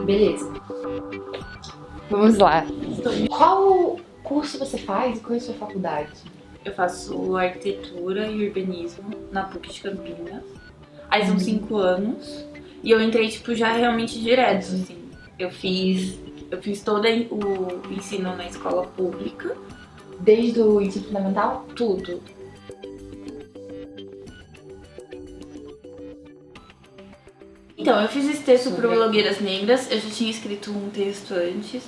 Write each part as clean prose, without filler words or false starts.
Beleza. Vamos lá. Qual curso você faz e qual é a sua faculdade? Eu faço arquitetura e urbanismo na PUC de Campinas. Aí são 5 anos. E eu entrei, tipo, já realmente direto, assim. Eu fiz todo o ensino na escola pública. Desde o ensino fundamental? Tudo. Então, eu fiz esse texto pro Blogueiras Negras. Eu já tinha escrito um texto antes.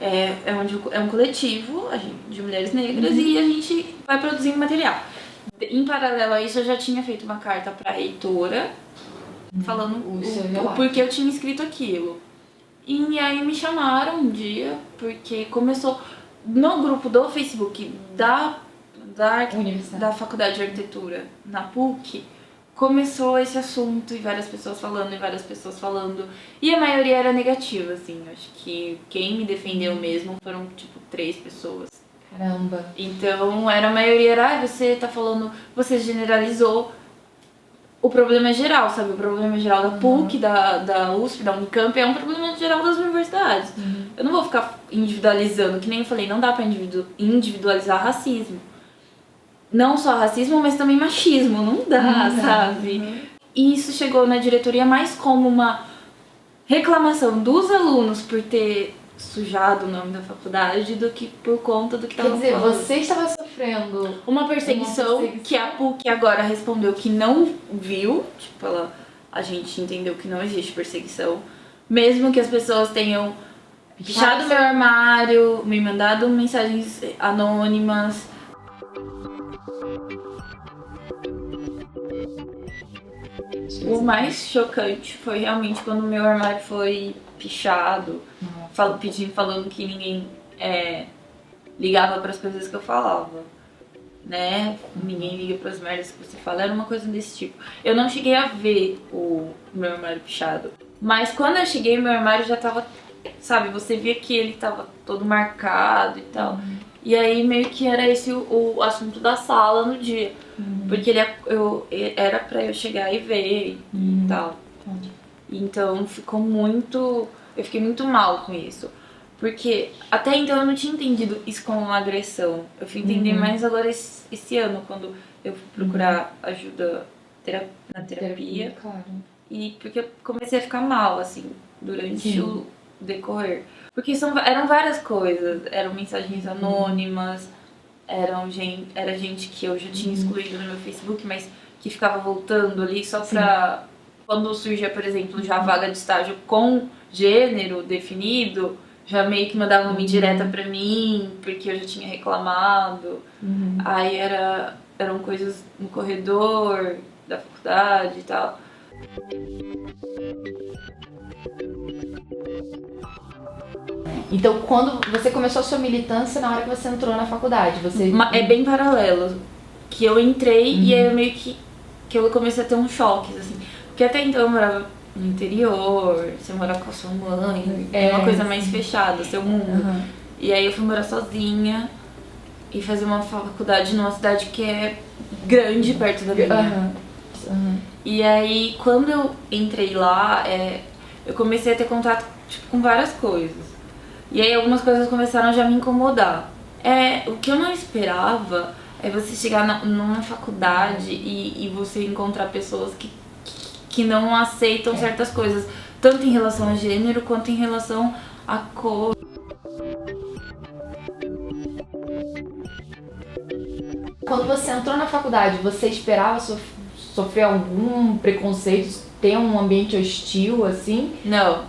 É um coletivo de mulheres negras e a gente vai produzindo material. Em paralelo a isso, eu já tinha feito uma carta pra reitora falando o porquê eu tinha escrito aquilo. E aí me chamaram um dia, porque começou no grupo do Facebook da Faculdade de Arquitetura, na PUC, começou esse assunto e várias pessoas falando, e a maioria era negativa, assim. Acho que quem me defendeu mesmo foram, tipo, 3 pessoas. Caramba. Então, a maioria era, você tá falando, você generalizou. O problema é geral, sabe? O problema é geral da PUC, da USP, da Unicamp, é um problema geral das universidades. Eu não vou ficar individualizando, que nem eu falei, não dá pra individualizar racismo. Não só racismo, mas também machismo, não dá, sabe? E isso chegou na diretoria mais como uma reclamação dos alunos por ter sujado o nome da faculdade do que por conta do que estava falando. Quer dizer, você estava sofrendo uma perseguição que a PUC agora respondeu que não viu. Tipo, a gente entendeu que não existe perseguição. Mesmo que as pessoas tenham pichado meu armário, me mandado mensagens anônimas. O mais chocante foi realmente quando meu armário foi pichado, falando que ninguém ligava para as coisas que eu falava, né? Ninguém liga para as merdas que você fala, era uma coisa desse tipo. Eu não cheguei a ver o meu armário pichado, mas quando eu cheguei, meu armário já tava, sabe, você via que ele tava todo marcado e tal. E aí meio que era esse o assunto da sala no dia. Porque era pra eu chegar e ver e tal. Então ficou muito... Eu fiquei muito mal com isso. Porque até então eu não tinha entendido isso como uma agressão. Eu fui entender mais agora esse ano, quando eu fui procurar ajuda na terapia. Claro. E porque eu comecei a ficar mal, assim, durante o decorrer. Porque eram várias coisas. Eram mensagens anônimas, era gente que eu já tinha excluído no meu Facebook, mas que ficava voltando ali só pra... Quando surgia, por exemplo, já a vaga de estágio com gênero definido, já meio que mandava uma indireta pra mim, porque eu já tinha reclamado. Aí eram coisas no corredor da faculdade e tal. Então, quando você começou a sua militância na hora que você entrou na faculdade, você... É bem paralelo. Que eu entrei e aí eu meio que eu comecei a ter uns choques, assim. Porque até então eu morava no interior, você mora com a sua mãe, é uma coisa mais fechada, seu mundo. E aí eu fui morar sozinha e fazer uma faculdade numa cidade que é grande perto da minha. E aí, quando eu entrei lá, eu comecei a ter contato, tipo, com várias coisas. E aí algumas coisas começaram a já me incomodar. O que eu não esperava é você chegar numa faculdade e você encontrar pessoas que não aceitam certas coisas, tanto em relação a gênero quanto em relação à cor. Quando você entrou na faculdade, você esperava sofrer algum preconceito, ter um ambiente hostil, assim? Não.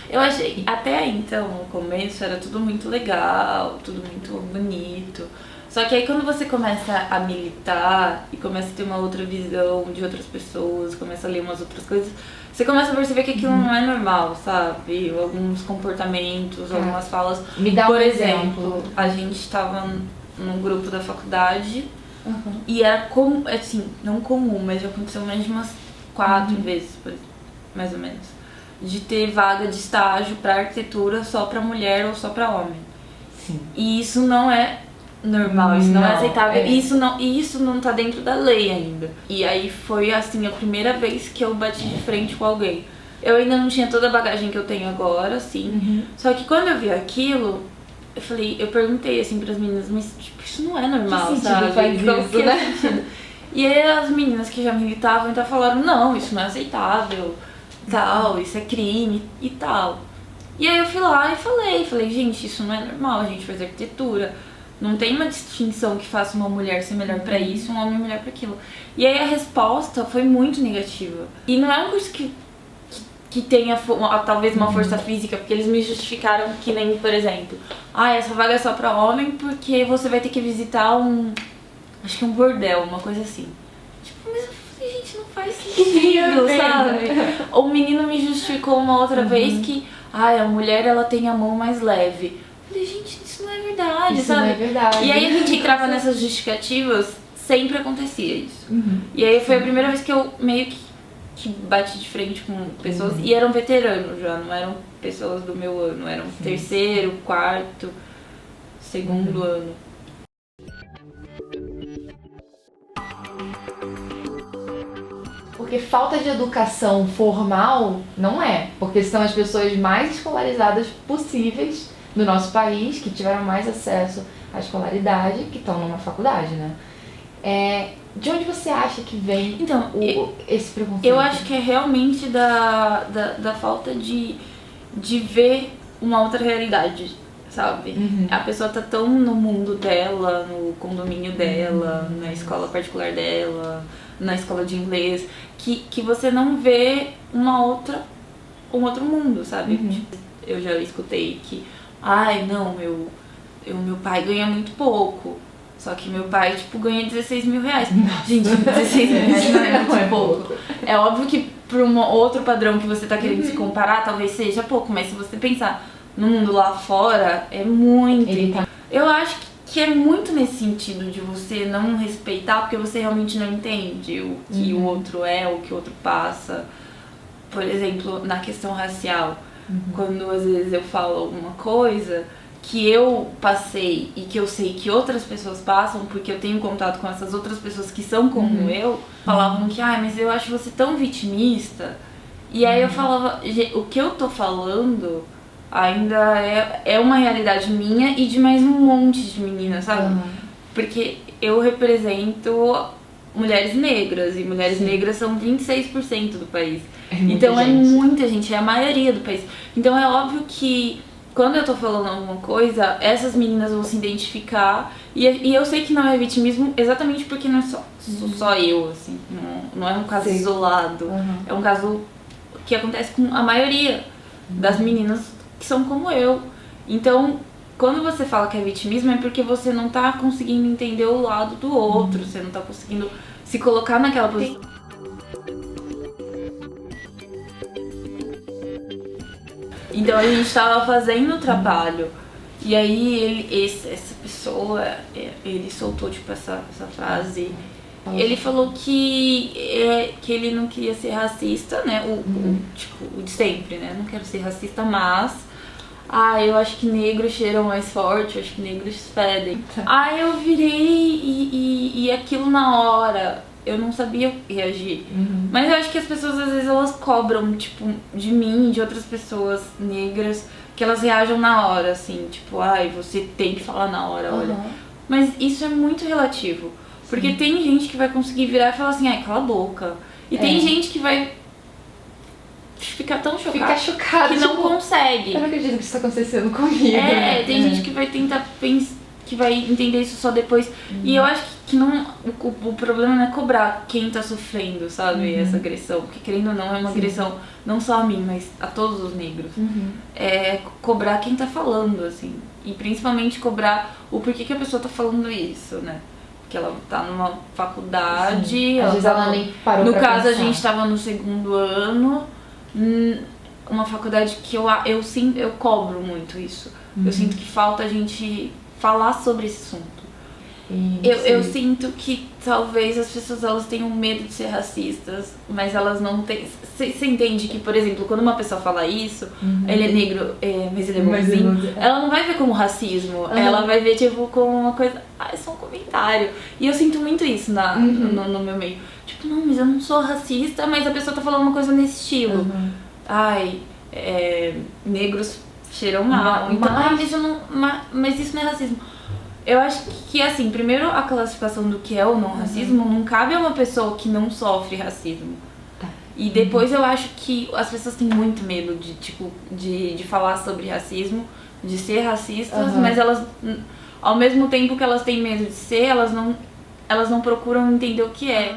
Eu achei, até então, no começo, era tudo muito legal, tudo muito bonito. Só que aí quando você começa a militar e começa a ter uma outra visão de outras pessoas, começa a ler umas outras coisas, você começa a perceber que aquilo não é normal, sabe? Alguns comportamentos, algumas falas. Me dá Por um exemplo, a gente tava num grupo da faculdade e era comum, assim, não comum, mas já aconteceu mais de umas 4 vezes, mais ou menos, de ter vaga de estágio pra arquitetura só pra mulher ou só pra homem. E isso não é normal, isso não é aceitável, e isso não tá dentro da lei ainda. E aí foi assim a primeira vez que eu bati de frente com alguém. Eu ainda não tinha toda a bagagem que eu tenho agora, assim. Só que quando eu vi aquilo, eu perguntei assim pras meninas, mas tipo, isso não é normal, que sabe? Faz isso, né? Sentido? E aí as meninas que já militavam então falaram, não, isso não é aceitável, tal, isso é crime e tal. E aí eu fui lá e falei, gente, isso não é normal, a gente faz arquitetura. Não tem uma distinção que faça uma mulher ser melhor pra isso, um homem melhor pra aquilo. E aí a resposta foi muito negativa. E não é um curso que tenha talvez uma força física, porque eles me justificaram que nem, por exemplo, essa vaga é só pra homem porque você vai ter que visitar acho que um bordel, uma coisa assim. Tipo, mas eu falei, gente, não faz sentido, sabe? O menino me justificou uma outra vez que, a mulher ela tem a mão mais leve. Eu falei, gente, isso não é verdade, Isso sabe? não é verdade. E aí a gente entrava nessas justificativas, sempre acontecia isso. E aí foi a primeira vez que eu meio que bati de frente com pessoas, e eram veteranos já, não eram pessoas do meu ano, eram terceiro, quarto, segundo ano. Porque falta de educação formal não é, porque são as pessoas mais escolarizadas possíveis do nosso país, que tiveram mais acesso à escolaridade, que estão numa faculdade, né? De onde você acha que vem esse preconceito? Eu acho que é realmente da falta de ver uma outra realidade, sabe? A pessoa tá tão no mundo dela, no condomínio dela, na escola particular dela, na escola de inglês, que você não vê um outro mundo, sabe? Tipo, eu já escutei que, meu pai ganha muito pouco. Só que meu pai, tipo, ganha 16 mil reais. Gente, 16 mil reais não é muito pouco. É óbvio que para um outro padrão que você tá querendo se comparar, talvez seja pouco. Mas se você pensar no mundo lá fora, é muito. Eu acho que é muito nesse sentido de você não respeitar, porque você realmente não entende o que o outro é, o que o outro passa. Por exemplo, na questão racial. Quando às vezes eu falo alguma coisa que eu passei e que eu sei que outras pessoas passam, porque eu tenho contato com essas outras pessoas que são como eu, falavam que, mas eu acho você tão vitimista. E aí eu falava, o que eu tô falando ainda é uma realidade minha e de mais um monte de meninas, sabe? Porque eu represento mulheres negras, e mulheres negras são 26% do país. Então é muita gente, é a maioria do país. Então é óbvio que quando eu tô falando alguma coisa, essas meninas vão se identificar. E eu sei que não é vitimismo exatamente porque não é só eu, assim. Não é um caso isolado. É um caso que acontece com a maioria das meninas que são como eu. Então, quando você fala que é vitimismo, é porque você não tá conseguindo entender o lado do outro. Você não tá conseguindo se colocar naquela posição. Então a gente tava fazendo o trabalho e aí essa pessoa, ele soltou tipo essa frase. Ele falou que ele não queria ser racista, né? O de sempre, né? Não quero ser racista, mas eu acho que negros cheiram mais forte, eu acho que negros fedem. Aí eu virei e aquilo na hora eu não sabia reagir. Mas eu acho que as pessoas às vezes elas cobram, tipo, de mim e de outras pessoas negras, que elas reajam na hora, assim, tipo, você tem que falar na hora, olha. Mas isso é muito relativo. Porque tem gente que vai conseguir virar e falar assim, cala a boca. E tem gente que vai ficar tão chocada que não consegue. Eu não acredito que isso tá acontecendo comigo. Tem gente que vai tentar pensar, que vai entender isso só depois. E eu acho que não, o problema não é cobrar quem tá sofrendo, sabe, essa agressão. Porque querendo ou não, é uma agressão não só a mim, mas a todos os negros. É cobrar quem tá falando, assim. E principalmente cobrar o porquê que a pessoa tá falando isso, né? Porque ela tá numa faculdade. Às vezes ela nem parou no pra caso, pensar. a gente tava no segundo ano. Uma faculdade que eu cobro muito isso. Eu sinto que falta a gente falar sobre esse assunto. Eu sinto que talvez as pessoas elas tenham medo de ser racistas, mas elas não têm. Você entende que, por exemplo, quando uma pessoa fala isso, ele é negro, mas ele é bonzinho, ela não vai ver como racismo, ela vai ver tipo como uma coisa. É só um comentário. E eu sinto muito isso no meu meio. Tipo, não, mas eu não sou racista, mas a pessoa tá falando uma coisa nesse estilo. negros cheiram mal. Então, mas isso não é racismo. Eu acho que, assim, primeiro a classificação do que é ou não racismo não cabe a uma pessoa que não sofre racismo. Tá. E depois eu acho que as pessoas têm muito medo de falar sobre racismo, de ser racistas, mas elas, ao mesmo tempo que elas têm medo de ser, elas não procuram entender o que é.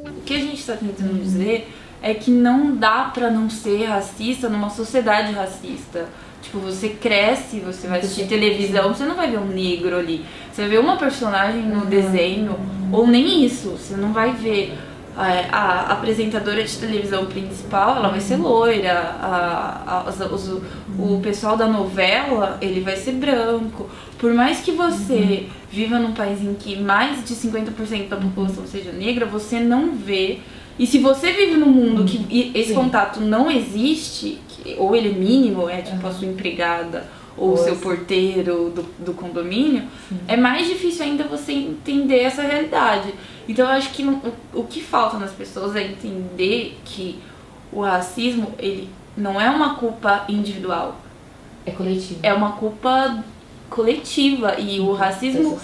O que a gente está tentando dizer é que não dá pra não ser racista numa sociedade racista. Tipo, você cresce, você vai assistir televisão, você não vai ver um negro ali. Você vai ver uma personagem no desenho, ou nem isso, você não vai ver a apresentadora de televisão principal, ela vai ser loira, o pessoal da novela, ele vai ser branco. Por mais que você viva num país em que mais de 50% da população seja negra, você não vê. E se você vive num mundo que esse contato não existe, ou ele é mínimo, tipo a sua empregada ou o seu porteiro do condomínio, é mais difícil ainda você entender essa realidade. Então eu acho que o que falta nas pessoas é entender que o racismo, ele não é uma culpa individual. É coletivo. É uma culpa coletiva. E o racismo,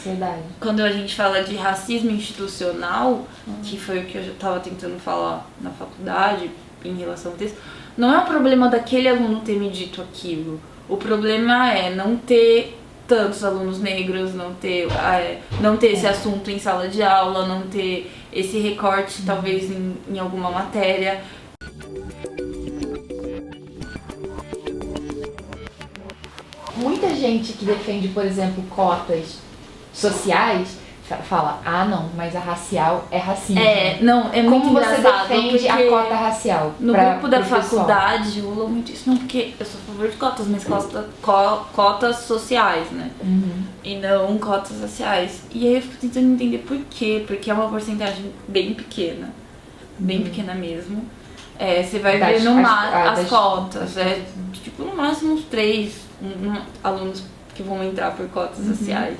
quando a gente fala de racismo institucional, que foi o que eu já estava tentando falar na faculdade em relação a isso, não é um problema daquele aluno ter me dito aquilo. O problema é não ter tantos alunos negros, não ter esse assunto em sala de aula, não ter esse recorte talvez em alguma matéria. Muita gente que defende, por exemplo, cotas sociais fala, não, mas a racial é racismo. É muito Como você engraçado, defende a cota racial? No grupo da faculdade rolou muito isso, não, porque eu sou a favor de cotas, mas cotas sociais, né? E não cotas raciais. E aí eu fico tentando entender por quê, porque é uma porcentagem bem pequena mesmo. Você vai ver as cotas, tipo no máximo uns 3 alunos que vão entrar por cotas raciais.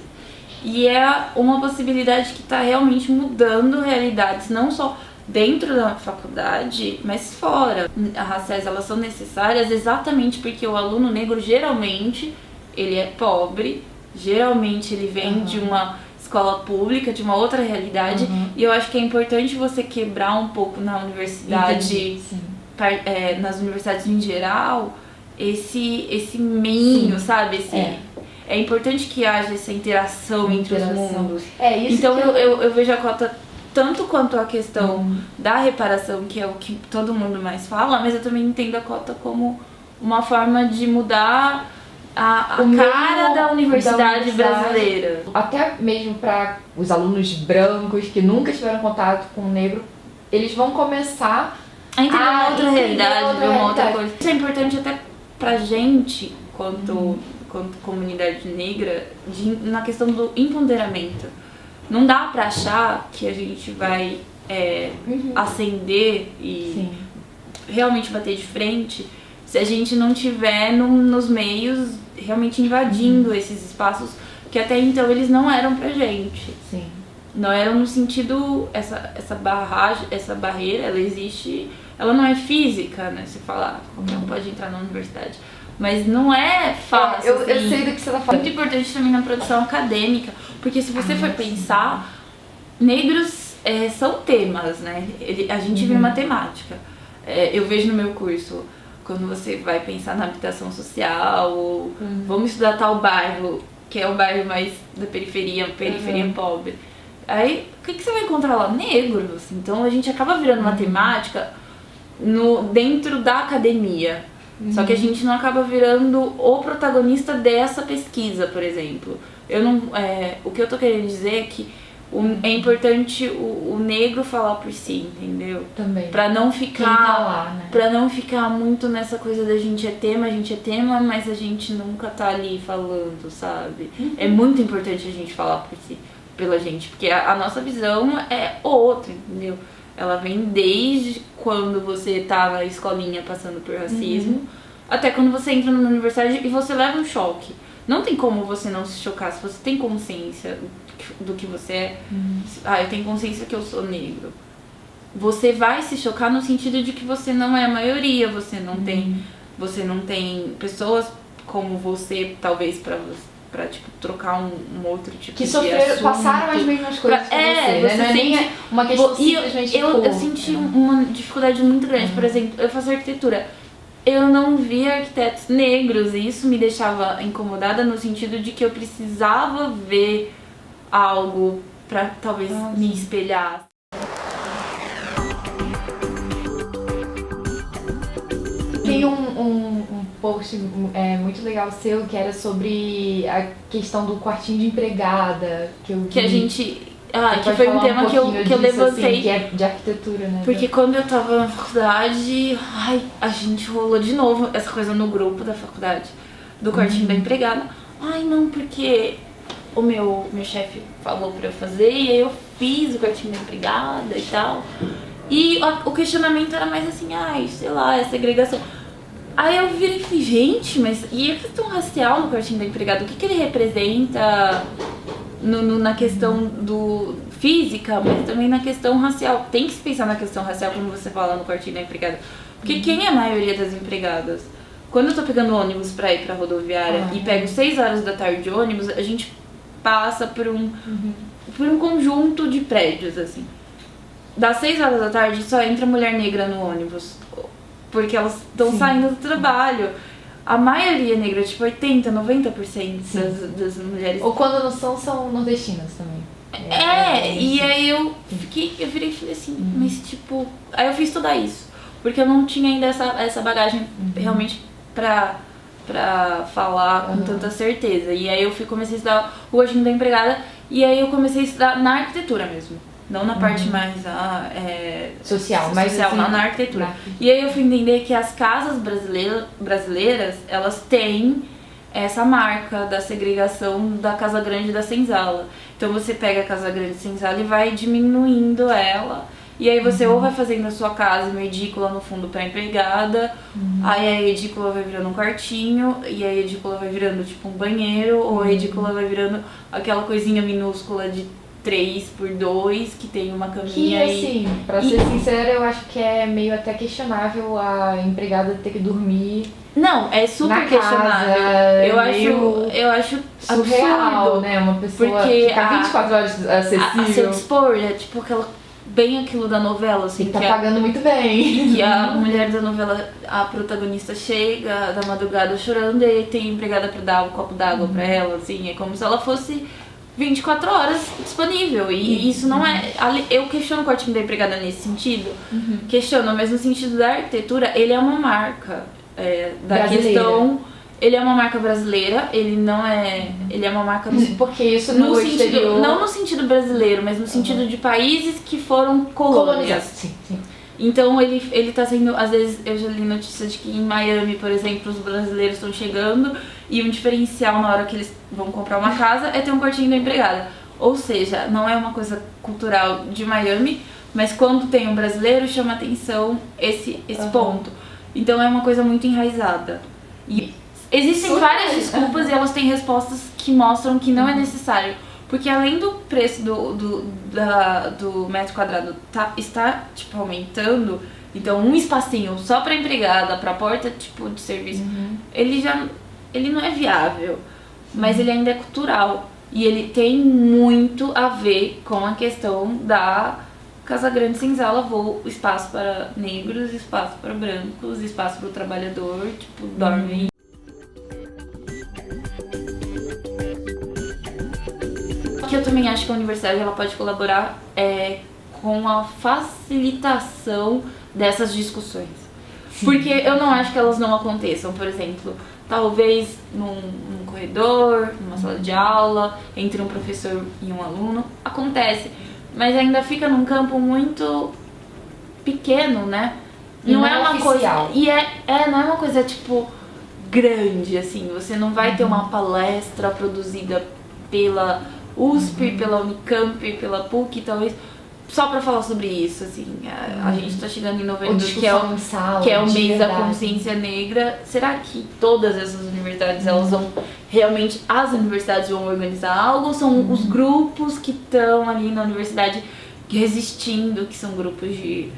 E é uma possibilidade que está realmente mudando realidades, não só dentro da faculdade, mas fora. As raciais, elas são necessárias exatamente porque o aluno negro, geralmente, ele é pobre, geralmente ele vem de uma escola pública, de uma outra realidade, e eu acho que é importante você quebrar um pouco na universidade, nas universidades em geral, esse meio, sabe? É importante que haja essa interação entre os mundos. Então eu vejo a cota tanto quanto a questão da reparação, que é o que todo mundo mais fala, mas eu também entendo a cota como uma forma de mudar a cara da universidade brasileira. Até mesmo para os alunos brancos que nunca tiveram contato com o negro, eles vão começar a entender uma outra realidade, ver uma outra coisa. Isso é importante até pra gente, quanto comunidade negra, na questão do empoderamento. Não dá pra achar que a gente vai ascender e realmente bater de frente se a gente não tiver nos meios realmente invadindo esses espaços que até então eles não eram pra gente. Não eram no sentido, essa barreira, ela existe, ela não é física, né? Se falar, qualquer um pode entrar na universidade. Mas não é fácil. Eu sei do que você tá falando. Muito importante também na produção acadêmica, porque se você for pensar, negros são temas, né? A gente vê matemática. Eu vejo no meu curso, quando você vai pensar na habitação social, ou vamos estudar tal bairro, que é o bairro mais da periferia pobre. Aí, o que você vai encontrar lá? Negros. Então a gente acaba virando matemática dentro da academia. Só que a gente não acaba virando o protagonista dessa pesquisa, por exemplo. O que eu tô querendo dizer é que é importante o negro falar por si, entendeu? Também. Pra não ficar lá, né? Pra não ficar muito nessa coisa da gente é tema, mas a gente nunca tá ali falando, sabe? É muito importante a gente falar por si, pela gente, porque a nossa visão é outra, entendeu? Ela vem desde quando você tá na escolinha passando por racismo, até quando você entra numa universidade e você leva um choque. Não tem como você não se chocar se você tem consciência do que você é. Eu tenho consciência que eu sou negro. Você vai se chocar no sentido de que você não é a maioria, você não tem pessoas como você, talvez, pra tipo, trocar um outro tipo que de sofreram, assunto. passaram as mesmas coisas que você, né? Não é nem uma questão simplesmente de cor. Eu senti uma dificuldade muito grande. Por exemplo, eu faço arquitetura. Eu não via arquitetos negros e isso me deixava incomodada no sentido de que eu precisava ver algo pra talvez me espelhar. Tem um post muito legal seu que era sobre a questão do quartinho de empregada. Que a gente... que foi um tema que eu levantei. Assim, que é de arquitetura, né? Porque quando eu tava na faculdade, a gente rolou de novo essa coisa no grupo da faculdade, do quartinho da empregada. Não, porque o meu chefe falou pra eu fazer e aí eu fiz o quartinho da empregada e tal. E o questionamento era mais assim, sei lá, é segregação. Aí eu virei e falei, gente, mas e a questão racial no quartinho da empregada? O que ele representa na questão do física, mas também na questão racial? Tem que se pensar na questão racial quando você fala no quartinho da empregada. Porque quem é a maioria das empregadas? Quando eu tô pegando ônibus pra ir pra rodoviária e pego 6 horas da tarde de ônibus, a gente passa por um conjunto de prédios, assim. Das 6 horas da tarde só entra mulher negra no ônibus. Porque elas estão saindo do trabalho. A maioria negra, tipo 80%, 90% das mulheres. Ou quando não são nordestinas também. E aí eu virei e falei assim, mas tipo... Aí eu fui estudar isso. Porque eu não tinha ainda essa bagagem realmente pra falar com tanta certeza. E aí eu comecei a estudar o quartinho da empregada. E aí eu comecei a estudar na arquitetura mesmo. Não na parte mais social, mas assim, na arquitetura. E aí eu fui entender que as casas brasileiras, elas têm essa marca da segregação da Casa Grande e da Senzala. Então você pega a Casa Grande e Senzala e vai diminuindo ela. E aí você ou vai fazendo a sua casa uma edícula no fundo pra empregada, aí a edícula vai virando um quartinho, e a edícula vai virando tipo um banheiro, ou a edícula vai virando aquela coisinha minúscula de 3x2, que tem uma caminha. Que assim, pra ser sincera, eu acho que é meio até questionável a empregada ter que dormir. Não, é super questionável. Eu acho surreal, absurdo, né? Uma pessoa porque ficar 24 horas acessível. A se dispor, tipo bem aquilo da novela, assim. E tá pagando muito bem. Que a mulher da novela, a protagonista chega da madrugada chorando e tem empregada pra dar um copo d'água pra ela, assim. É como se ela fosse 24 horas disponível. E isso não é... Eu questiono o quartinho da empregada nesse sentido. Questiono, mas no sentido da arquitetura, ele é uma marca da questão... Ele é uma marca brasileira, ele não é... Ele é uma marca... Porque isso no sentido, não no sentido brasileiro, mas no sentido de países que foram colônias. Sim. Então ele tá sendo... Às vezes eu já li notícias de que em Miami, por exemplo, os brasileiros estão chegando e um diferencial na hora que eles vão comprar uma casa é ter um quartinho da empregada. Ou seja, não é uma coisa cultural de Miami, mas quando tem um brasileiro chama atenção esse ponto. Então é uma coisa muito enraizada. E existem várias desculpas e elas têm respostas que mostram que não é necessário. Porque além do preço do metro quadrado está tipo, aumentando, então um espacinho só para empregada, para porta tipo de serviço, ele não é viável, mas ele ainda é cultural. E ele tem muito a ver com a questão da Casa Grande Senzala, espaço para negros, espaço para brancos, espaço para o trabalhador, tipo, dorme. Que eu também acho que a universidade ela pode colaborar com a facilitação dessas discussões. Porque eu não acho que elas não aconteçam. Por exemplo, talvez num corredor, numa sala de aula, entre um professor e um aluno, acontece. Mas ainda fica num campo muito pequeno, né? Não é uma oficial. Coisa. Não é uma coisa tipo grande, assim. Você não vai ter uma palestra produzida pela USP, pela Unicamp, pela PUC, talvez, só pra falar sobre isso, assim. A gente tá chegando em novembro, que é o mês da consciência negra. Será que todas essas universidades elas vão realmente as universidades vão organizar algo, ou são os grupos que estão ali na universidade resistindo, que são grupos de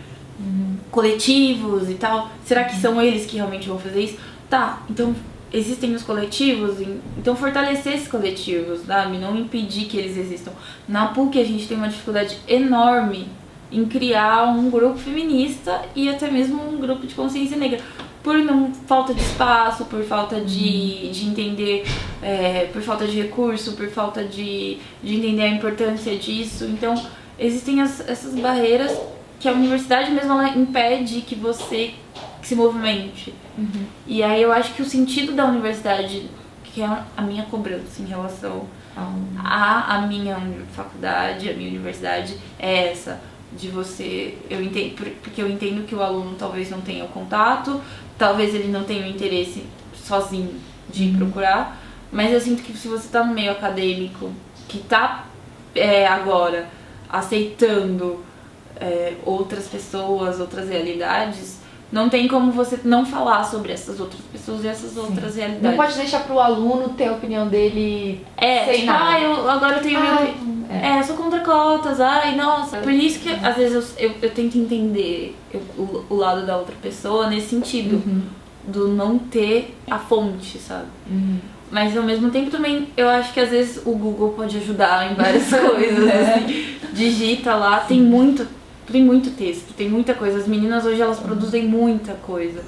coletivos e tal? Será que são eles que realmente vão fazer isso? Tá, então existem os coletivos, então fortalecer esses coletivos, sabe? Não impedir que eles existam. Na PUC a gente tem uma dificuldade enorme em criar um grupo feminista e até mesmo um grupo de consciência negra. Por falta de espaço, por falta de entender, por falta de recurso, por falta de entender a importância disso. Então, existem essas barreiras que a universidade mesmo ela impede que você se movimente. E aí eu acho que o sentido da universidade, que é a minha cobrança em relação à minha faculdade, à minha universidade, é essa. De você, porque eu entendo que o aluno talvez não tenha o contato, talvez ele não tenha o interesse sozinho de procurar, mas eu sinto que se você está no meio acadêmico, que está agora aceitando outras pessoas, outras realidades, não tem como você não falar sobre essas outras pessoas e essas outras realidades. Não pode deixar pro aluno ter a opinião dele sem nada. Agora eu tenho eu sou contra cotas, nossa. Por isso que às vezes eu tento entender o lado da outra pessoa nesse sentido, do não ter a fonte, sabe? Mas ao mesmo tempo também eu acho que às vezes o Google pode ajudar em várias coisas, assim. Digita lá, tem muito texto, tem muita coisa. As meninas hoje elas produzem muita coisa.